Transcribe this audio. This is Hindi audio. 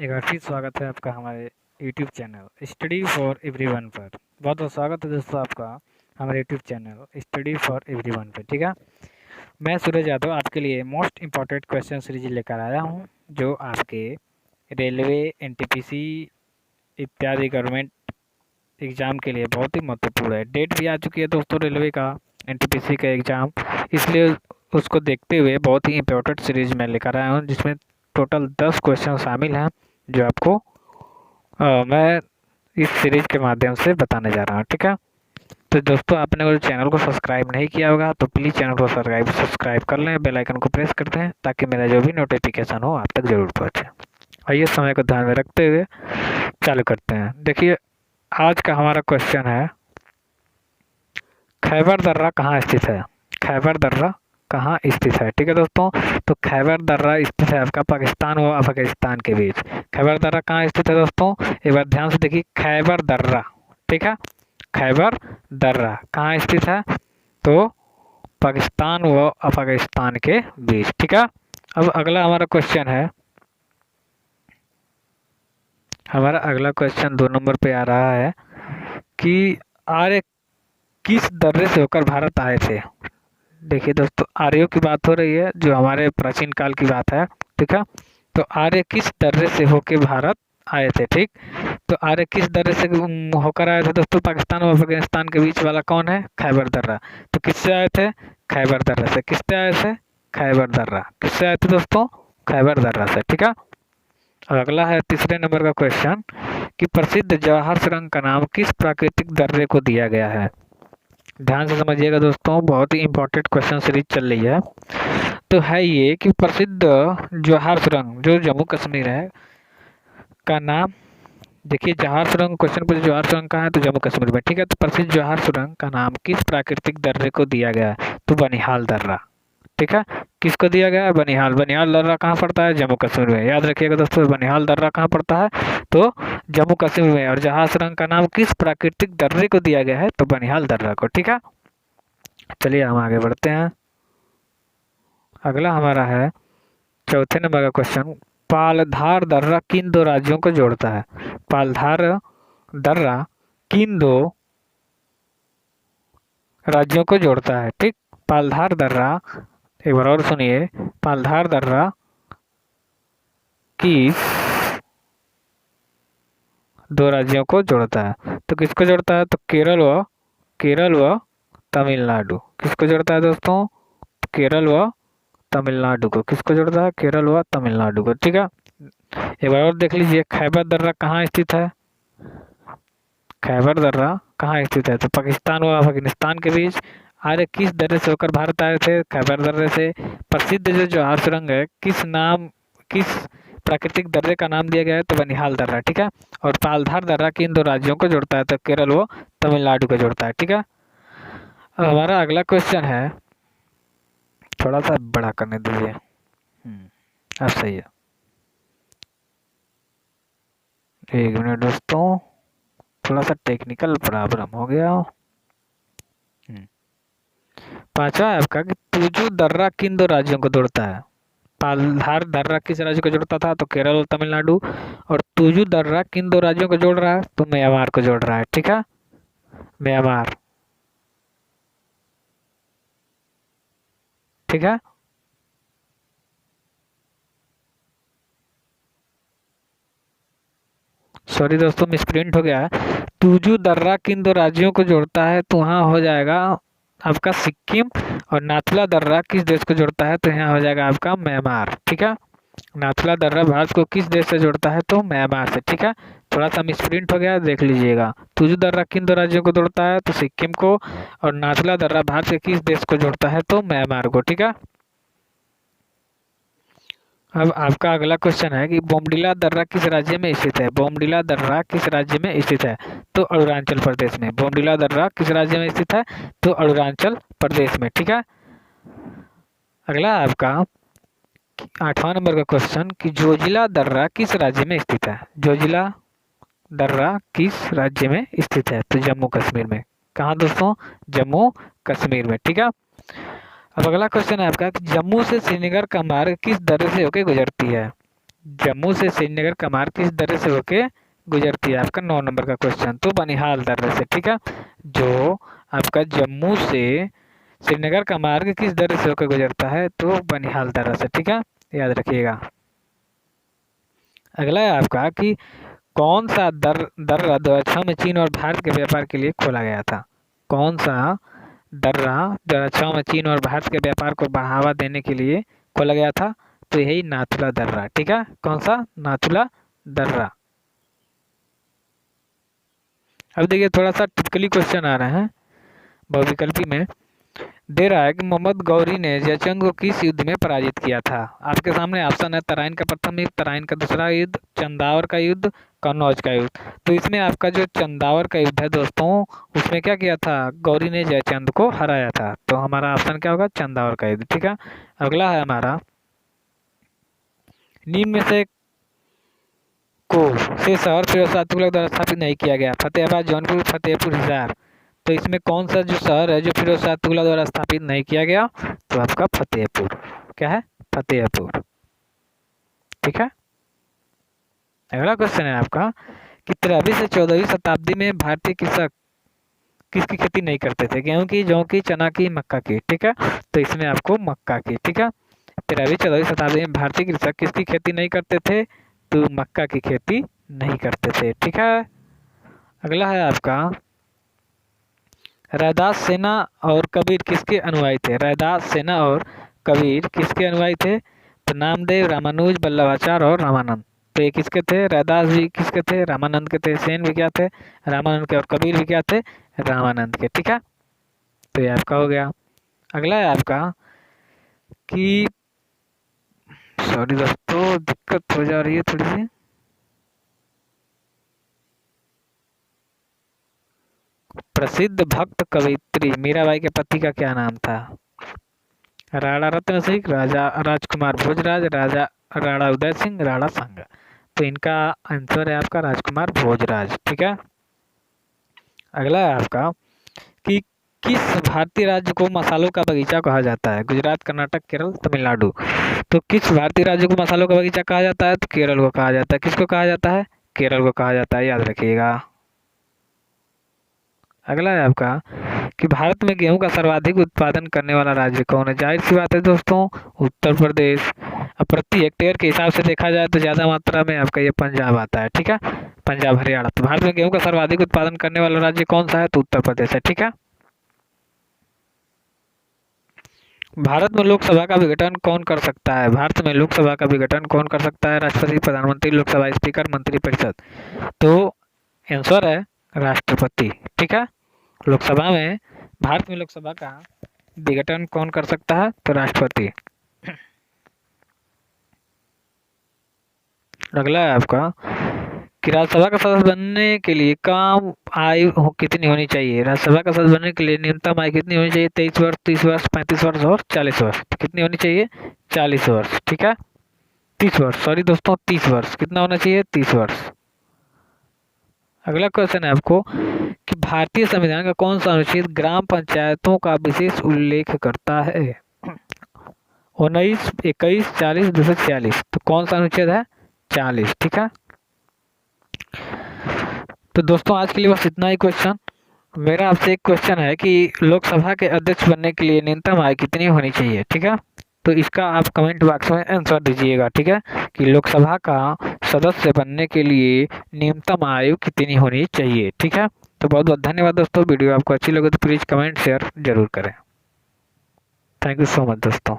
एक बार फिर स्वागत है आपका हमारे YouTube channel study for everyone पर। बहुत बहुत स्वागत है दोस्तों आपका हमारे YouTube channel study for everyone पर। ठीक है, मैं सूरज यादव आपके लिए मोस्ट इम्पॉर्टेंट क्वेश्चन सीरीज लेकर आया हूं, जो आपके रेलवे, एनटीपीसी इत्यादि गवर्नमेंट एग्ज़ाम के लिए बहुत ही महत्वपूर्ण है। डेट भी आ चुकी है दोस्तों रेलवे का, एनटीपीसी का एग्ज़ाम, इसलिए उसको देखते हुए बहुत ही इम्पोर्टेंट सीरीज मैं लेकर आया हूँ, जिसमें टोटल 10 क्वेश्चन शामिल हैं जो आपको मैं इस सीरीज के माध्यम से बताने जा रहा हूँ। ठीक है, तो दोस्तों आपने अगर चैनल को सब्सक्राइब नहीं किया होगा तो प्लीज़ चैनल को सब्सक्राइब कर लें, बेल आइकन को प्रेस कर दें ताकि मेरा जो भी नोटिफिकेशन हो आप तक ज़रूर पहुँचे। आइए समय को ध्यान में रखते हुए चालू करते हैं। देखिए, आज का हमारा क्वेश्चन है, खैबर दर्रा कहाँ स्थित है? खैबर दर्रा कहाँ स्थित है? ठीक है दोस्तों, तो खैबर दर्रा स्थित है आपका पाकिस्तान और अफगानिस्तान के बीच। खैबर दर्रा कहाँ स्थित है दोस्तों? एक बार ध्यान से देखिए, खैबर दर्रा। ठीक है, खैबर दर्रा कहाँ स्थित है? तो पाकिस्तान व अफगानिस्तान के बीच। ठीक है, अब अगला हमारा क्वेश्चन है, हमारा अगला क्वेश्चन 2 नंबर पे आ रहा है कि आर्य किस दर्रे से होकर भारत आए थे? देखिए दोस्तों, आर्यों की बात हो रही है, जो हमारे प्राचीन काल की बात है। ठीक है, तो आर्य किस दर्रे से होकर भारत आए थे? ठीक, तो आर्य किस दर्रे से होकर आए थे दोस्तों? पाकिस्तान और अफगानिस्तान के बीच वाला कौन है? खैबर दर्रा। तो किससे आए थे? खैबर दर्रा से। किससे आए थे? खैबर दर्रा। किससे आए थे दोस्तों? खैबर दर्रा से। ठीक है, और अगला है 3 नंबर का क्वेश्चन कि प्रसिद्ध जवाहर सुरंग का नाम किस प्राकृतिक दर्रे को दिया गया है? ध्यान से समझिएगा दोस्तों, बहुत ही इंपॉर्टेंट क्वेश्चन सीरीज चल रही है। तो है ये कि प्रसिद्ध जवाहर सुरंग जो जम्मू कश्मीर है का नाम, देखिए जवाहर सुरंग क्वेश्चन पूछे जवाहर सुरंग कहाँ है, तो जम्मू कश्मीर में। ठीक है, तो प्रसिद्ध जवाहर सुरंग का नाम किस प्राकृतिक दर्रे को दिया गया है? तो बनिहाल दर्रा। ठीक है, किसको दिया गया है? बनिहाल। बनिहाल दर्रा कहाँ पड़ता है? जम्मू कश्मीर में। याद रखिएगा दोस्तों, बनिहाल दर्रा कहाँ पड़ता है? तो जम्मू कश्मीर में। और जहाज सुरंग का नाम किस प्राकृतिक दर्रे को दिया गया है? तो बनिहाल दर्रा को। ठीक है, चलिए हम आगे बढ़ते हैं। अगला हमारा है 4 नंबर का क्वेश्चन, पालधार दर्रा किन 2 राज्यों को जोड़ता है? पालधार दर्रा किन 2 राज्यों को जोड़ता है? ठीक, पालधार दर्रा, एक बार और सुनिए, पालधार दर्रा किस 2 राज्यों को जोड़ता है? तो किसको जोड़ता है? तो केरल व तमिलनाडु। किसको जोड़ता है दोस्तों? केरल व तमिलनाडु को। किसको जोड़ता है? केरल व तमिलनाडु को। ठीक है, एक बार और देख लीजिए, खैबर दर्रा कहाँ स्थित है? खैबर दर्रा कहाँ स्थित है? तो पाकिस्तान व अफगानिस्तान के बीच। आर्य किस दर्रे से होकर भारत आए थे? खैबर दर्रे से। प्रसिद्ध जो जवाहर सुरंग है, किस प्राकृतिक दर्रे का नाम दिया गया है? तो बनिहाल दर्रा। ठीक है, और पालधार दर्रा किन 2 राज्यों को जोड़ता है? तो केरल व तमिलनाडु को जोड़ता है। ठीक है, अब हमारा अगला क्वेश्चन है, थोड़ा सा बड़ा करने दीजिए। अब सही है, 1 मिनट दोस्तों, थोड़ा सा टेक्निकल प्रॉब्लम हो गया। 5वां है आपका कि तुजू दर्रा किन 2 राज्यों को जोड़ता है? पालधार दर्रा किस राज्य को जोड़ता था? तो केरल और तमिलनाडु। और तुजू दर्रा किन 2 राज्यों को जोड़ रहा है? तो म्यांमार को जोड़ रहा है। ठीक है, म्यांमार। ठीक है, सॉरी दोस्तों, मिसप्रिंट हो गया है। तुजू दर्रा किन 2 राज्यों को जोड़ता है? तो वहाँ हो जाएगा आपका सिक्किम। और नाथुला दर्रा किस देश को जोड़ता है? तो यहाँ हो जाएगा आपका म्यांमार। ठीक है, नाथुला दर्रा भारत को किस देश से जोड़ता है? तो म्यांमार से। ठीक है, थोड़ा सा मिसप्रिंट हो गया, देख लीजिएगा। तुजू दर्रा किन 2 राज्यों को जोड़ता है? तो सिक्किम को। और नाथुला दर्रा भारत के किस देश को जोड़ता है? तो म्यांमार को। ठीक है, अब आपका अगला क्वेश्चन है कि बोमडिला दर्रा किस राज्य में स्थित है? बोमडिला दर्रा किस राज्य में स्थित है? तो अरुणाचल प्रदेश में। बोमडिला दर्रा किस राज्य में स्थित है? तो अरुणाचल प्रदेश में। ठीक है, अगला आपका 8वां नंबर का क्वेश्चन कि जोजिला दर्रा किस राज्य में स्थित है? जोजिला दर्रा किस राज्य में स्थित है? तो जम्मू कश्मीर में। कहाँ दोस्तों? जम्मू कश्मीर में। ठीक है, अब अगला क्वेश्चन है आपका कि जम्मू से श्रीनगर का मार्ग किस दर्रे से होकर गुजरती है? जम्मू से श्रीनगर का मार्ग किस दर्रे से होके गुजरती है? आपका 9 नंबर का क्वेश्चन, तो बनिहाल दर्रे से। ठीक है, जो आपका जम्मू से श्रीनगर का मार्ग किस दर्रे से होकर गुजरता है? तो बनिहाल दर्रा से। ठीक है, याद रखिएगा। अगला है आपका कि कौन सा दर्रा 2006 में चीन और भारत के व्यापार के लिए खोला गया था? कौन सा दर्रा 2006 में चीन और भारत के व्यापार को बढ़ावा देने के लिए खोला गया था? तो यही नाथुला दर्रा। ठीक है, कौन सा? नाथुला दर्रा। अब देखिए थोड़ा सा टिपिकली क्वेश्चन आ रहे हैं बहुविकल्पी में। दे रहा है कि मोहम्मद गौरी ने जयचंद को किस युद्ध में पराजित किया था? आपके सामने ऑप्शन है तराइन का प्रथम युद्ध, तराइन का दूसरा युद्ध, चंदावर का युद्ध, कन्नौज का युद्ध। तो इसमें आपका जो चंदावर का युद्ध है दोस्तों, उसमें क्या किया था? गौरी ने जयचंद को हराया था। तो हमारा ऑप्शन क्या होगा? चंदावर का युद्ध। ठीक है, अगला है हमारा, निम्न में से शहर फिरोज शाह तुगलक द्वारा स्थापित नहीं किया गया? फतेहाबाद, जौनपुर, फतेहपुर, हिसार। तो इसमें कौन सा जो शहर है जो फिरोज शाह तुगलक द्वारा स्थापित नहीं किया गया? तो आपका फतेहपुर। क्या है? फतेहपुर। ठीक है, अगला क्वेश्चन है आपका कि 13वीं से 14वीं शताब्दी में भारतीय कृषक किसकी खेती नहीं करते थे? गेहूं की, जौ की, चना की, मक्का की। ठीक है, तो इसमें आपको मक्का की। ठीक है, 13वीं 14वीं शताब्दी में भारतीय कृषक किसकी खेती नहीं करते थे? तो मक्का की खेती नहीं करते थे। ठीक है, अगला है आपका, रैदास सेना और कबीर किसके अनुयायी थे? रैदास सेना और कबीर किसके अनुयायी थे? तो नामदेव, रामानुज, वल्लभाचार्य और रामानंद। तो ये किसके थे? रैदास जी किसके थे? रामानंद के थे। सेन भी क्या थे? रामानंद के। और कबीर भी क्या थे? रामानंद के। ठीक है, तो ये आपका हो गया। अगला है आपका कि सॉरी दोस्तों दिक्कत हो जा रही है थोड़ी सी। प्रसिद्ध भक्त कवयित्री मीराबाई के पति का क्या नाम था? राणा रत्न सिंह, राजा राजकुमार भोजराज, राजा राणा उदय सिंह, राणा संग। तो इनका आंसर है आपका राजकुमार भोजराज। ठीक है, अगला है आपका कि किस भारतीय राज्य को मसालों का बगीचा कहा जाता है? गुजरात, कर्नाटक, केरल, तमिलनाडु। तो किस भारतीय राज्य को मसालों का बगीचा कहा जाता है? तो केरल को कहा जाता है। किसको कहा जाता है? केरल को कहा जाता है, याद रखिएगा। अगला है आपका कि भारत में गेहूं का सर्वाधिक उत्पादन करने वाला राज्य कौन है? जाहिर सी बात है दोस्तों, उत्तर प्रदेश। अब प्रति हेक्टेयर के हिसाब से देखा जाए तो ज्यादा मात्रा में आपका ये पंजाब आता है। ठीक है, पंजाब, हरियाणा। तो भारत में गेहूं का सर्वाधिक उत्पादन करने वाला राज्य कौन सा है? तो उत्तर प्रदेश है। ठीक है, भारत में लोकसभा का विघटन कौन कर सकता है? भारत में लोकसभा का विघटन कौन कर सकता है? राष्ट्रपति, प्रधानमंत्री, लोकसभा स्पीकर, मंत्रिपरिषद। तो आंसर है राष्ट्रपति। ठीक है, लोकसभा में, भारत में लोकसभा का विघटन कौन कर सकता है? तो राष्ट्रपति। अगला है आपका कि राज्यसभा का सदस्य बनने के लिए कम आयु कितनी होनी चाहिए? राज्यसभा का सदस्य बनने के लिए न्यूनतम आयु कितनी होनी चाहिए? 23 वर्ष, 30 वर्ष, 35 वर्ष और 40 वर्ष। तो कितनी होनी चाहिए? 40 वर्ष। ठीक है, 30 वर्ष, सॉरी दोस्तों 30 वर्ष। कितना होना चाहिए? 30 वर्ष। अगला क्वेश्चन है आपको कि भारतीय संविधान का कौन सा अनुच्छेद ग्राम पंचायतों का विशेष उल्लेख करता है? 19, 21, 40, 246। तो कौन सा अनुच्छेद है? 40। ठीक है, तो दोस्तों आज के लिए बस इतना ही क्वेश्चन। मेरा आपसे एक क्वेश्चन है कि लोकसभा के अध्यक्ष बनने के लिए न्यूनतम आयु कितनी होनी चाहिए? ठीक है, तो इसका आप कमेंट बॉक्स में आंसर दीजिएगा। ठीक है, कि लोकसभा का सदस्य बनने के लिए न्यूनतम आयु कितनी होनी चाहिए? ठीक है, तो बहुत बहुत धन्यवाद दोस्तों। वीडियो आपको अच्छी लगे तो प्लीज़ कमेंट शेयर जरूर करें। थैंक यू सो मच दोस्तों।